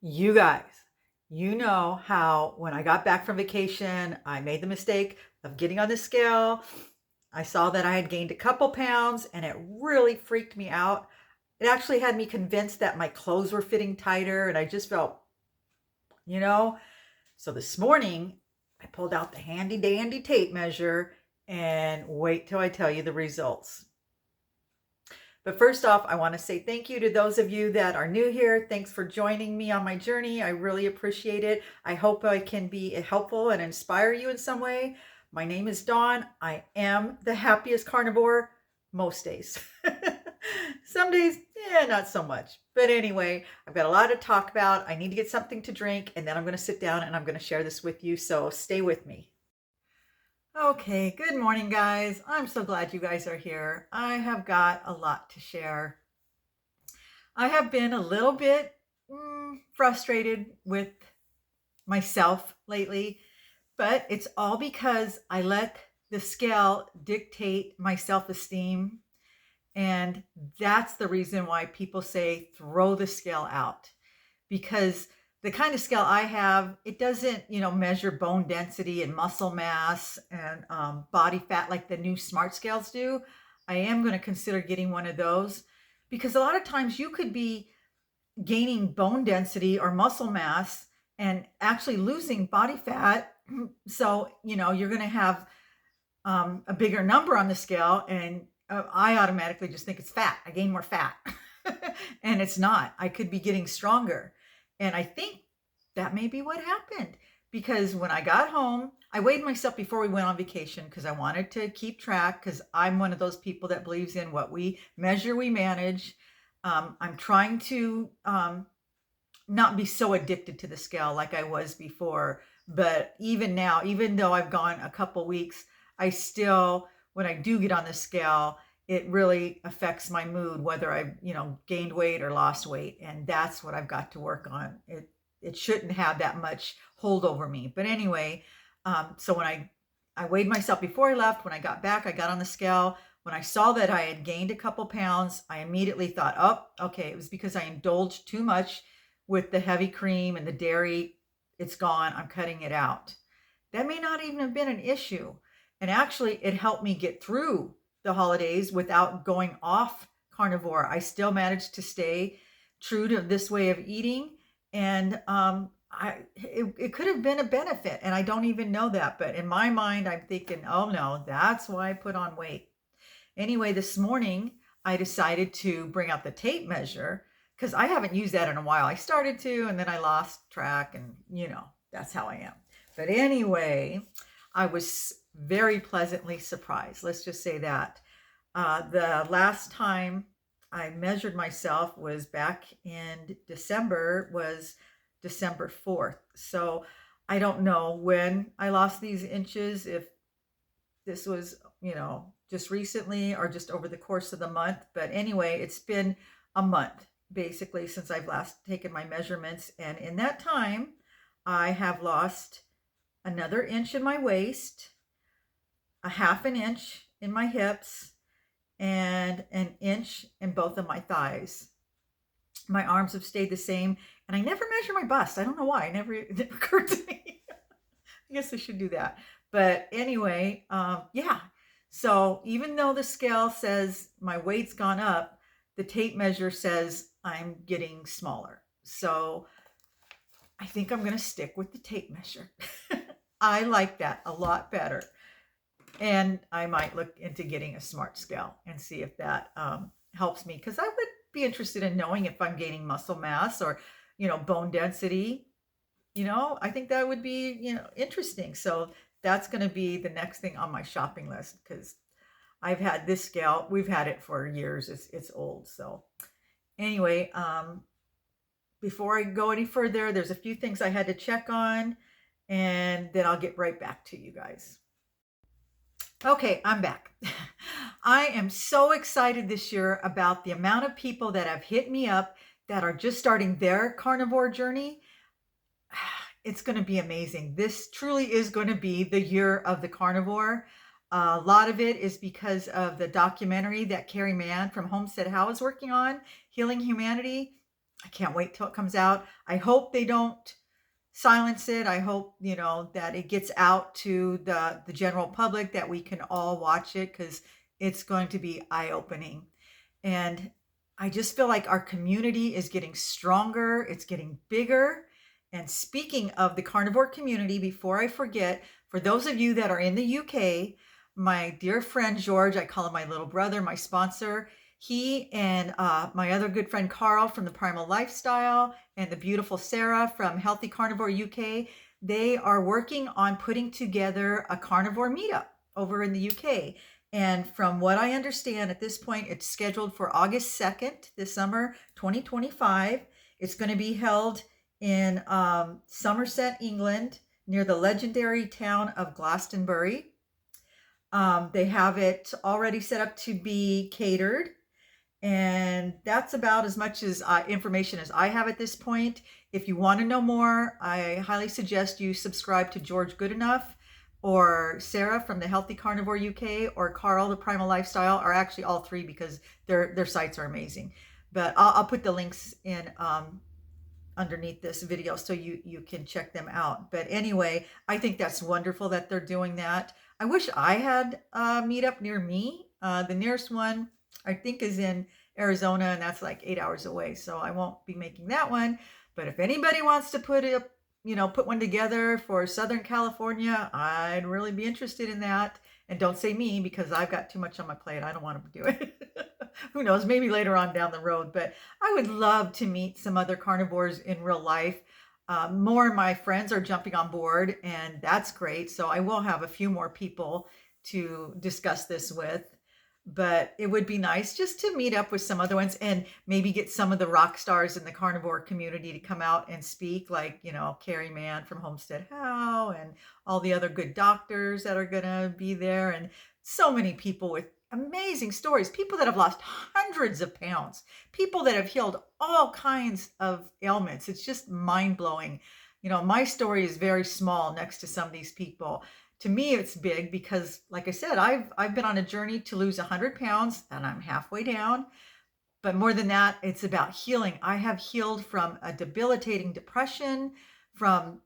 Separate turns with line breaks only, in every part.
You guys, you know how when I got back from vacation, I made the mistake of getting on the scale. I saw that I had gained a couple pounds and it really freaked me out. It actually had me convinced that my clothes were fitting tighter and I just felt, you know. So this morning, I pulled out the handy dandy tape measure and wait till I tell you the results. But first off, I want to say thank you to those of you that are new here. Thanks for joining me on my journey. I really appreciate it. I hope I can be helpful and inspire you in some way. My name is Dawn. I am the happiest carnivore most days. Some days, not so much. But anyway, I've got a lot to talk about. I need to get something to drink, and then I'm going to sit down and I'm going to share this with you. So stay with me. Okay, good morning, guys. I'm so glad you guys are here. I have got a lot to share. I have been a little bit frustrated with myself lately, but it's all because I let the scale dictate my self-esteem. And that's the reason why people say throw the scale out, because the kind of scale I have, it doesn't, measure bone density and muscle mass and body fat like the new smart scales do. I am going to consider getting one of those because a lot of times you could be gaining bone density or muscle mass and actually losing body fat. So, you're going to have a bigger number on the scale, and I automatically just think it's fat. I gain more fat. And it's not. I could be getting stronger. And I think that may be what happened, because when I got home, I weighed myself before we went on vacation because I wanted to keep track, because I'm one of those people that believes in what we measure, we manage. I'm trying to not be so addicted to the scale like I was before. But even now, even though I've gone a couple weeks, I still, when I do get on the scale, it really affects my mood, whether I've, gained weight or lost weight. And that's what I've got to work on. It shouldn't have that much hold over me. But anyway, so when I weighed myself before I left, when I got back, I got on the scale. When I saw that I had gained a couple pounds, I immediately thought, oh, okay, it was because I indulged too much with the heavy cream and the dairy. It's gone. I'm cutting it out. That may not even have been an issue. And actually, it helped me get through the holidays without going off carnivore. I still managed to stay true to this way of eating. And it could have been a benefit. And I don't even know that. But in my mind, I'm thinking, oh no, that's why I put on weight. Anyway, this morning, I decided to bring out the tape measure because I haven't used that in a while. I started to, and then I lost track, and that's how I am. But anyway, I was very pleasantly surprised. Let's just say that. The last time I measured myself was back in December, was December 4th. So I don't know when I lost these inches, if this was, just recently or just over the course of the month. But anyway, it's been a month basically since I've last taken my measurements. And in that time, I have lost another inch in my waist, a half an inch in my hips, and an inch in both of my thighs. My arms have stayed the same, and I never measure my bust. I don't know why. It never occurred to me. I guess I should do that. But anyway, yeah. So even though the scale says my weight's gone up, the tape measure says I'm getting smaller. So I think I'm going to stick with the tape measure. I like that a lot better. And I might look into getting a smart scale and see if that helps me, because I would be interested in knowing if I'm gaining muscle mass or, bone density. I think that would be, interesting. So that's going to be the next thing on my shopping list, because I've had this scale. We've had it for years. It's old. So anyway, before I go any further, there's a few things I had to check on, and then I'll get right back to you guys. Okay, I'm back. I am so excited this year about the amount of people that have hit me up that are just starting their carnivore journey. It's going to be amazing. This truly is going to be the year of the carnivore. A lot of it is because of the documentary that Carrie Mann from Homestead How is working on, Healing Humanity. I can't wait till it comes out. I hope they don't silence it. I hope, that it gets out to the general public, that we can all watch it, because it's going to be eye-opening. And I just feel like our community is getting stronger, it's getting bigger. And speaking of the carnivore community, before I forget, for those of you that are in the UK, my dear friend George, I call him my little brother, my sponsor, he and my other good friend Carl from the Primal Lifestyle, and the beautiful Sarah from Healthy Carnivore UK, they are working on putting together a carnivore meetup over in the UK. And from what I understand at this point, it's scheduled for August 2nd this summer, 2025. It's going to be held in Somerset, England, near the legendary town of Glastonbury. They have it already set up to be catered. And that's about as much as information as I have at this point. If you want to know more, I highly suggest you subscribe to George Goodenough, or Sarah from the Healthy Carnivore UK, or Carl, the Primal Lifestyle, or actually all three, because their sites are amazing. But I'll put the links in underneath this video so you can check them out. But anyway, I think that's wonderful that they're doing that. I wish I had a meetup near me. The nearest one I think is in Arizona, and that's like 8 hours away, so I won't be making that one. But if anybody wants to put one together for Southern California, I'd really be interested in that. And don't say me, because I've got too much on my plate. I don't want to do it. Who knows, maybe later on down the road. But I would love to meet some other carnivores in real life. More of my friends are jumping on board, and that's great. So I will have a few more people to discuss this with. But it would be nice just to meet up with some other ones, and maybe get some of the rock stars in the carnivore community to come out and speak, like, Carrie Mann from Homestead How, and all the other good doctors that are going to be there. And so many people with amazing stories, people that have lost hundreds of pounds, people that have healed all kinds of ailments. It's just mind blowing. My story is very small next to some of these people. To me, it's big because, like I said, I've been on a journey to lose 100 pounds, and I'm halfway down. But more than that, it's about healing. I have healed from a debilitating depression, from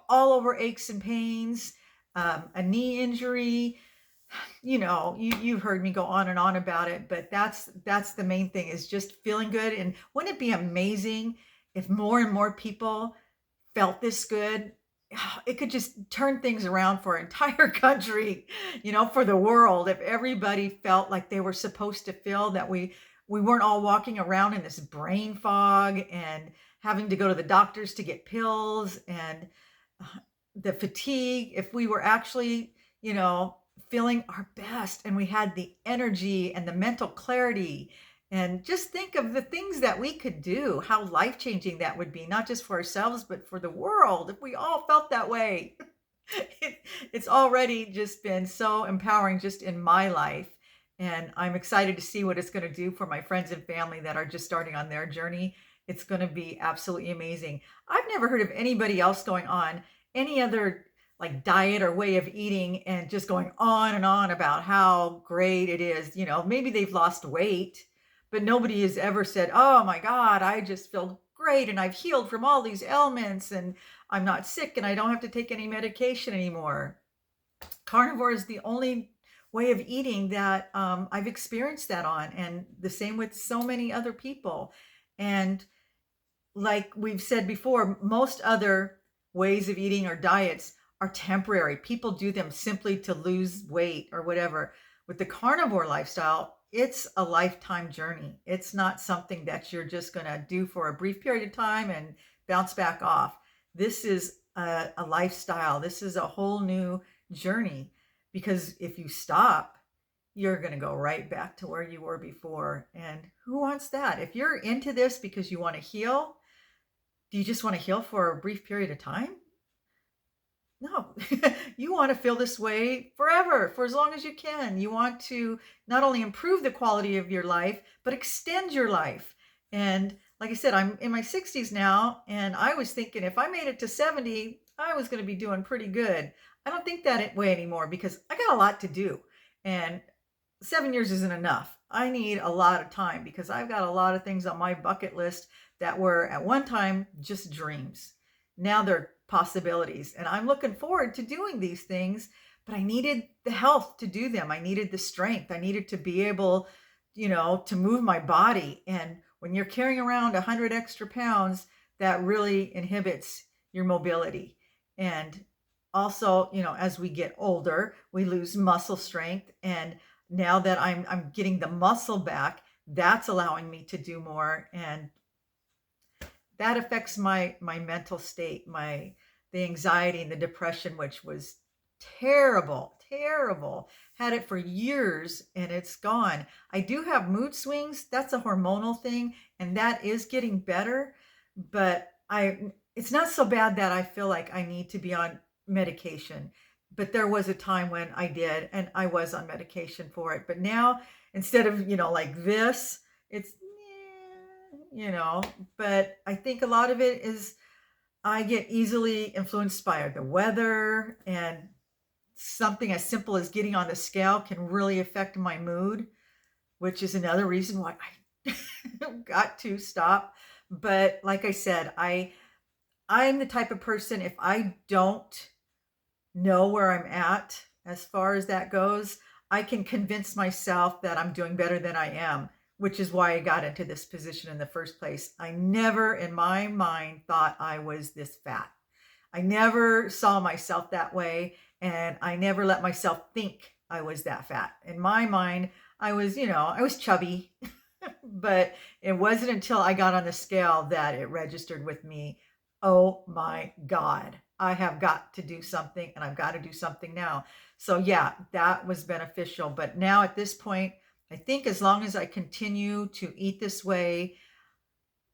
all over aches and pains, a knee injury. You've heard me go on and on about it, but that's the main thing, is just feeling good. And wouldn't it be amazing if more and more people felt this good? It could just turn things around for an entire country, for the world. If everybody felt like they were supposed to feel, that we weren't all walking around in this brain fog and having to go to the doctors to get pills, and the fatigue. If we were actually, feeling our best, and we had the energy and the mental clarity, and just think of the things that we could do, how life-changing that would be, not just for ourselves, but for the world, if we all felt that way. It's already just been so empowering just in my life. And I'm excited to see what it's going to do for my friends and family that are just starting on their journey. It's going to be absolutely amazing. I've never heard of anybody else going on any other like diet or way of eating and just going on and on about how great it is. Maybe they've lost weight, but nobody has ever said, "Oh my God, I just feel great, and I've healed from all these ailments, and I'm not sick, and I don't have to take any medication anymore." Carnivore is the only way of eating that I've experienced that on, and the same with so many other people. And like we've said before, most other ways of eating or diets are temporary. People do them simply to lose weight or whatever. With the carnivore lifestyle, it's a lifetime journey. It's not something that you're just going to do for a brief period of time and bounce back off. This is a lifestyle. This is a whole new journey, because if you stop, you're going to go right back to where you were before. And who wants that? If you're into this because you want to heal, do you just want to heal for a brief period of time? No, you want to feel this way forever, for as long as you can. You want to not only improve the quality of your life, but extend your life. And like I said, I'm in my 60s now, and I was thinking if I made it to 70, I was going to be doing pretty good. I don't think that way anymore, because I got a lot to do. And 7 years isn't enough. I need a lot of time because I've got a lot of things on my bucket list that were at one time just dreams. Now they're possibilities. And I'm looking forward to doing these things, but I needed the health to do them. I needed the strength. I needed to be able, to move my body. And when you're carrying around 100 extra pounds, that really inhibits your mobility. And also, as we get older, we lose muscle strength. And now that I'm getting the muscle back, that's allowing me to do more. And that affects my mental state, the anxiety and the depression, which was terrible, terrible. Had it for years and it's gone. I do have mood swings. That's a hormonal thing, and that is getting better, but it's not so bad that I feel like I need to be on medication. But there was a time when I did, and I was on medication for it. But now, instead of, like this, it's, but I think a lot of it is I get easily influenced by the weather, and something as simple as getting on the scale can really affect my mood, which is another reason why I got to stop. But like I said, I'm the type of person, if I don't know where I'm at as far as that goes, I can convince myself that I'm doing better than I am, which is why I got into this position in the first place. I never in my mind thought I was this fat. I never saw myself that way, and I never let myself think I was that fat. In my mind, I was chubby, but it wasn't until I got on the scale that it registered with me. Oh my God, I have got to do something, and I've got to do something now. So yeah, that was beneficial. But now at this point, I think as long as I continue to eat this way,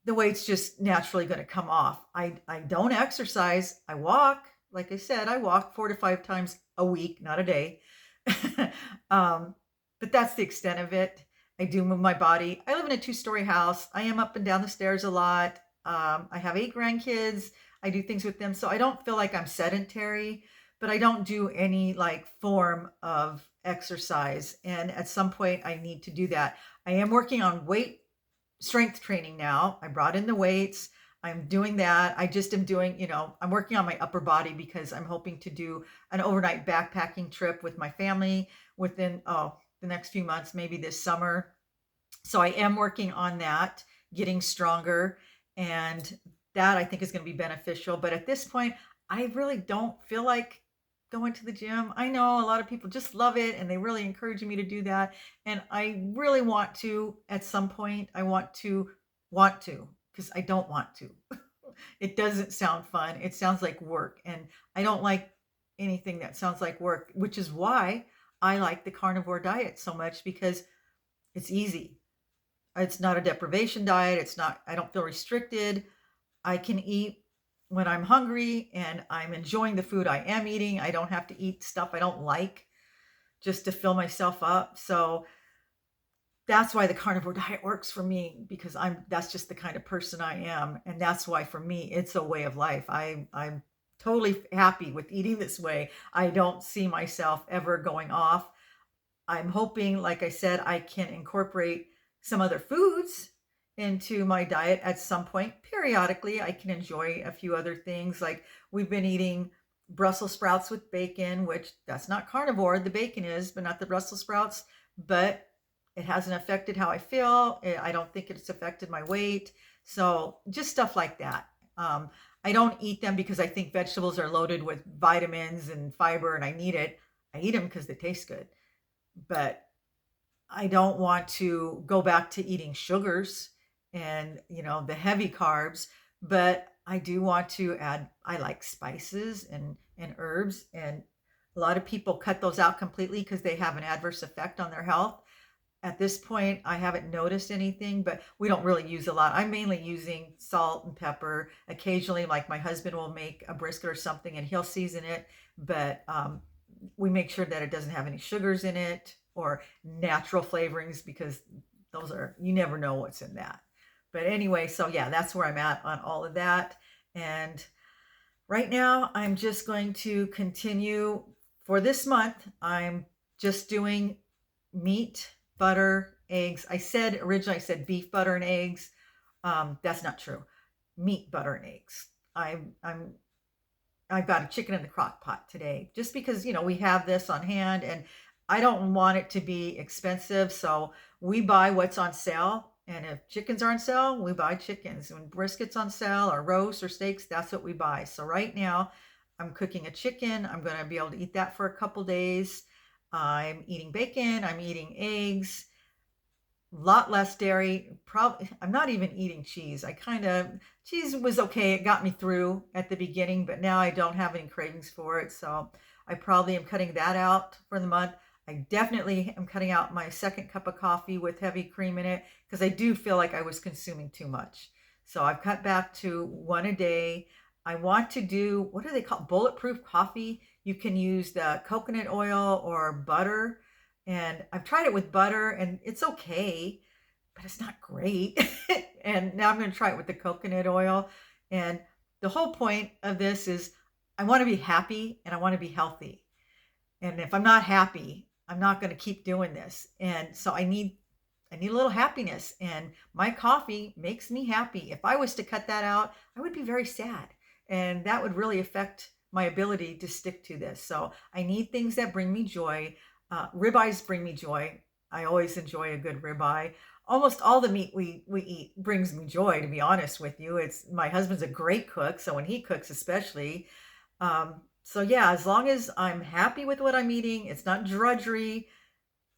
the weight's just naturally going to come off. I don't exercise. I walk. Like I said, I walk 4 to 5 times a week, not a day. But that's the extent of it. I do move my body. I live in a 2-story house. I am up and down the stairs a lot. I have 8 grandkids. I do things with them. So I don't feel like I'm sedentary, but I don't do any like form of exercise. And at some point I need to do that. I am working on weight strength training now. I brought in the weights. I'm doing that. I just am doing, I'm working on my upper body because I'm hoping to do an overnight backpacking trip with my family within the next few months, maybe this summer. So I am working on that, getting stronger, and that I think is going to be beneficial. But at this point, I really don't feel like going to the gym. I know a lot of people just love it and they really encourage me to do that. And I really want to at some point. I want to because I don't want to. It doesn't sound fun. It sounds like work. And I don't like anything that sounds like work, which is why I like the carnivore diet so much, because it's easy. It's not a deprivation diet. I don't feel restricted. I can eat when I'm hungry and I'm enjoying the food I am eating. I don't have to eat stuff I don't like just to fill myself up. So that's why the carnivore diet works for me, because that's just the kind of person I am. And that's why for me, it's a way of life. I'm totally happy with eating this way. I don't see myself ever going off. I'm hoping, like I said, I can incorporate some other foods into my diet at some point. Periodically, I can enjoy a few other things. Like we've been eating Brussels sprouts with bacon, which that's not carnivore. The bacon is, but not the Brussels sprouts. But it hasn't affected how I feel. I don't think it's affected my weight. So just stuff like that. I don't eat them because I think vegetables are loaded with vitamins and fiber and I need it. I eat them because they taste good. But I don't want to go back to eating sugars and, the heavy carbs, but I do want to add, I like spices and herbs, and a lot of people cut those out completely because they have an adverse effect on their health. At this point, I haven't noticed anything, but we don't really use a lot. I'm mainly using salt and pepper. Occasionally, like my husband will make a brisket or something and he'll season it, but we make sure that it doesn't have any sugars in it or natural flavorings, because you never know what's in that. But anyway, so yeah, that's where I'm at on all of that. And right now, I'm just going to continue for this month. I'm just doing meat, butter, eggs. Originally I said beef, butter, and eggs. That's not true. Meat, butter, and eggs. I'm I've got a chicken in the crock pot today just because, we have this on hand and I don't want it to be expensive. So we buy what's on sale. And if chickens are on sale, we buy chickens. When brisket's on sale or roast or steaks, that's what we buy. So right now I'm cooking a chicken. I'm going to be able to eat that for a couple days. I'm eating bacon. I'm eating eggs, lot less dairy. Probably, I'm not even eating cheese. Cheese was okay. It got me through at the beginning, but now I don't have any cravings for it. So I probably am cutting that out for the month. I definitely am cutting out my second cup of coffee with heavy cream in it because I do feel like I was consuming too much. So I've cut back to one a day. I want to do, what do they call, bulletproof coffee? You can use the coconut oil or butter, and I've tried it with butter and it's okay, but it's not great. And now I'm going to try it with the coconut oil. And the whole point of this is I want to be happy and I want to be healthy. And if I'm not happy, I'm not going to keep doing this. And so I need a little happiness, and my coffee makes me happy. If I was to cut that out, I would be very sad, and that would really affect my ability to stick to this. So I need things that bring me joy. Ribeyes bring me joy. I always enjoy a good ribeye. Almost all the meat we eat brings me joy, to be honest with you. It's My husband's a great cook, so when he cooks especially. So yeah, as long as I'm happy with what I'm eating, it's not drudgery,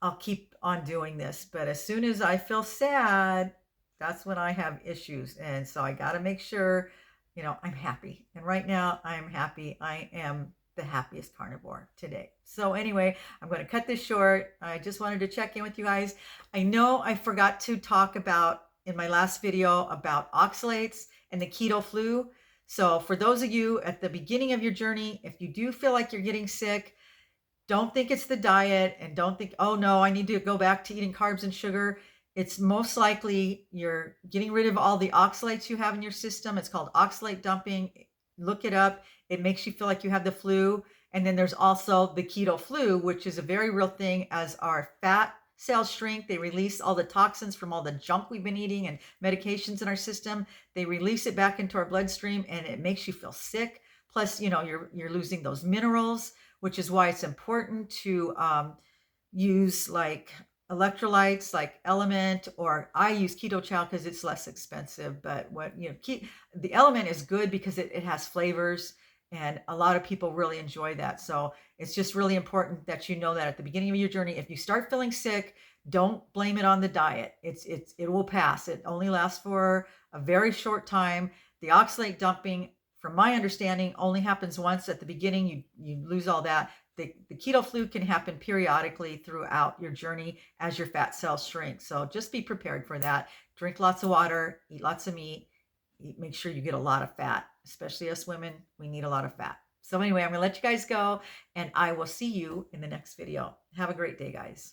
I'll keep on doing this. But as soon as I feel sad, that's when I have issues. And so I got to make sure, I'm happy. And right now I'm happy. I am the happiest carnivore today. So anyway, I'm going to cut this short. I just wanted to check in with you guys. I know I forgot to talk about in my last video about oxalates and the keto flu. So for those of you at the beginning of your journey, if you do feel like you're getting sick, don't think it's the diet and don't think, oh no, I need to go back to eating carbs and sugar. It's most likely you're getting rid of all the oxalates you have in your system. It's called oxalate dumping. Look it up. It makes you feel like you have the flu. And then there's also the keto flu, which is a very real thing. As our fat cells shrink, they release all the toxins from all the junk we've been eating and medications in our system. They release it back into our bloodstream and it makes you feel sick. Plus, you're losing those minerals, which is why it's important to use like electrolytes like Element, or I use Keto Chow because it's less expensive. But the Element is good because it has flavors, and a lot of people really enjoy that. So it's just really important that you know that at the beginning of your journey, if you start feeling sick, don't blame it on the diet. It will pass. It only lasts for a very short time. The oxalate dumping, from my understanding, only happens once at the beginning. You lose all that. The keto flu can happen periodically throughout your journey as your fat cells shrink. So just be prepared for that. Drink lots of water, eat lots of meat, make sure you get a lot of fat, especially us women. We need a lot of fat. So anyway, I'm going to let you guys go, and I will see you in the next video. Have a great day, guys.